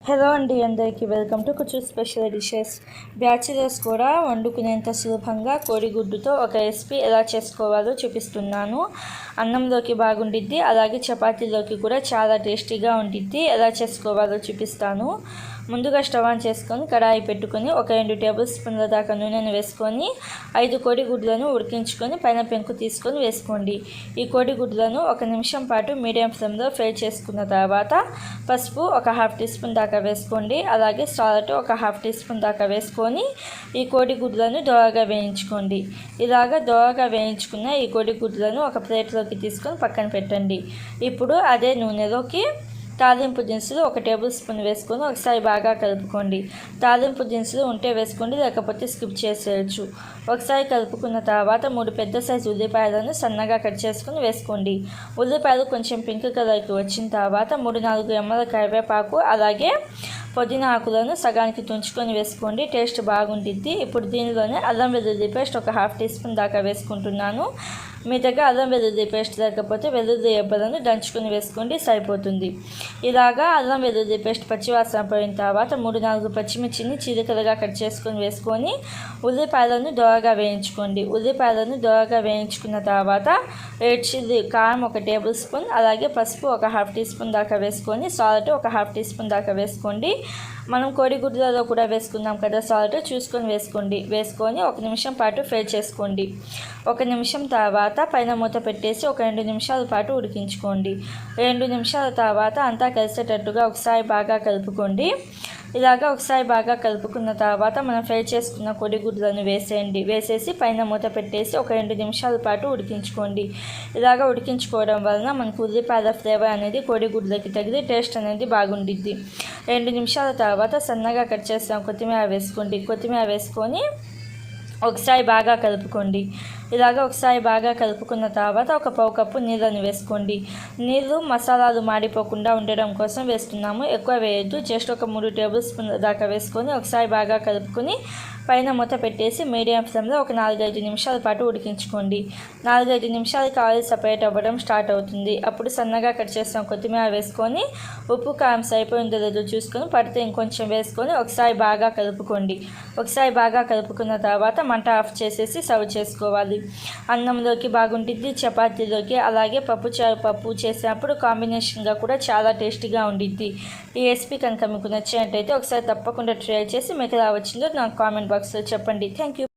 Hello అండి, అందరికీ welcome to కుచు స్పెషల్ డిషెస్. బ్యాచిలర్స్ కూడా వండుకునేంత సులభంగా కోడిగుడ్డుతో ఒక రెసిపీ ఎలా చేసుకోవాలో చూపిస్తున్నాను. అన్నంలోకి బాగుండిద్ది, అలాగే చపాతీలోకి కూడా చాలా టేస్టీగా ఉండిద్ది. ఎలా చేసుకోవాలో చూపిస్తాను. ముందుగా స్టవ్ ఆన్ చేసుకొని కడాయి పెట్టుకొని ఒక 2 టేబుల్ స్పూన్ల దాకా నూనెను వేసుకొని 5 కోడిగుడ్లను ఉడికించుకొని పైన పెంకు తీసుకొని వేసుకోండి. ఈ కోడిగుడ్లను 1 నిమిషం పాటు మీడియం ఫ్లేమ్లో ఫ్రై చేసుకున్న తర్వాత పసుపు ఒక 1/2 టీ స్పూన్ దాకా వేసుకోండి. అలాగే సాల్ట్ ఒక 1/2 టీ స్పూన్ దాకా వేసుకొని ఈ కోడిగుడ్లను దోరగా వేయించుకోండి. ఇలాగా దోరగా వేయించుకున్న ఈ కోడిగుడ్లను ఒక ప్లేట్లోకి తీసుకొని పక్కన పెట్టండి. ఇప్పుడు అదే నూనెలోకి తాలింపు దినుసులు 1 టేబుల్ స్పూన్ వేసుకొని ఒకసారి బాగా కలుపుకోండి. తాలింపు దినుసులు ఉంటే వేసుకోండి, లేకపోతే స్కిప్ చేసేయచ్చు. ఒకసారి కలుపుకున్న తర్వాత 3 పెద్ద సైజు ఉల్లిపాయలను సన్నగా కట్ చేసుకొని వేసుకోండి. ఉల్లిపాయలు కొంచెం పింక్ కలర్కి వచ్చిన తర్వాత 3-4 రెమ్మల కరివేపాకు అలాగే పుదీనా ఆకులను సగానికి తుంచుకొని వేసుకోండి. టేస్ట్ బాగుంటుంది. ఇప్పుడు దీనిలోనే అల్లం వెల్లుల్లి పేస్ట్ ఒక 1/2 టీ స్పూన్ దాకా వేసుకుంటున్నాను. మీ దగ్గర అల్లం వెల్లుల్లి పేస్ట్ లేకపోతే వెల్లుల్లి రెబ్బలను దంచుకొని వేసుకోండి, సరిపోతుంది. ఇలాగా అల్లం వెల్లుల్లి పేస్ట్ పచ్చివాసన పోయిన తర్వాత 3-4 పచ్చిమిర్చిని చీలికలుగా కట్ చేసుకొని వేసుకొని ఉల్లిపాయలను దోరగా వేయించుకోండి. ఉల్లిపాయలను దోరగా వేయించుకున్న తర్వాత రెడ్ చిల్లీ కారం 1 టేబుల్ స్పూన్ అలాగే పసుపు ఒక 1/2 టీ స్పూన్ దాకా వేసుకొని సాల్ట్ ఒక 1/2 టీ స్పూన్ దాకా వేసుకోండి. మనం కోడిగుడ్లలో కూడా వేసుకున్నాం కదా, సాల్ట్ చూసుకొని వేసుకోండి. వేసుకొని 1 నిమిషం పాటు ఫ్రై చేసుకోండి. 1 నిమిషం తర్వాత పైన మూత పెట్టేసి ఒక 2 నిమిషాల పాటు ఉడికించుకోండి. 2 నిమిషాల తర్వాత అంతా కలిసేటట్టుగా ఒకసారి బాగా కలుపుకోండి. ఇలాగా ఒకసారి బాగా కలుపుకున్న తర్వాత మనం ఫ్రై చేసుకున్న కోడిగుడ్లను వేసేయండి. వేసేసి పైన మూత పెట్టేసి ఒక 2 నిమిషాల పాటు ఉడికించుకోండి. ఇలాగా ఉడికించుకోవడం వలన మనకు ఉల్లిపాయల ఫ్లేవర్ అనేది కోడిగుడ్లకి తగిలి టేస్ట్ అనేది బాగుండిద్ది. 2 నిమిషాల తర్వాత సన్నగా కట్ చేస్తాం కొత్తిమీర వేసుకోండి. కొత్తిమీర వేసుకొని ఒకసారి బాగా కలుపుకోండి. ఇలాగ ఒకసారి బాగా కలుపుకున్న తర్వాత ఒక 1/4 కప్పు నీళ్ళని వేసుకోండి. నీళ్ళు మసాలాలు మాడిపోకుండా ఉండడం కోసం వేస్తున్నాము, ఎక్కువ వేయద్దు. జస్ట్ ఒక 3 టేబుల్ స్పూన్ల దాకా వేసుకొని ఒకసారి బాగా కలుపుకొని పైన మూత పెట్టేసి మీడియం ఫ్లేమ్లో ఒక 4-5 నిమిషాల పాటు ఉడికించుకోండి. 4-5 నిమిషాలకి ఆయిల్ సపరేట్ అవ్వడం స్టార్ట్ అవుతుంది. అప్పుడు సన్నగా కట్ చేస్తాం కొత్తిమీర వేసుకొని ఉప్పు కారం సరిపోయిందో లేదో చూసుకొని పడితే ఇంకొంచెం వేసుకొని ఒకసారి బాగా కలుపుకోండి. ఒకసారి బాగా కలుపుకున్న తర్వాత మంట ఆఫ్ చేసేసి సర్వ్ చేసుకోవాలి. అన్నంలోకి బాగుంటుంది, చపాతీలోకి అలాగే పప్పు చేసినప్పుడు కాంబినేషన్గా కూడా చాలా టేస్టీగా ఉండిద్ది. ఈ రెసిపీ కనుక మీకు నచ్చినట్టయితే ఒకసారి తప్పకుండా ట్రై చేసి మీకు ఎలా వచ్చిందో నాకు కామెంట్ బాక్స్లో చెప్పండి. Thank you.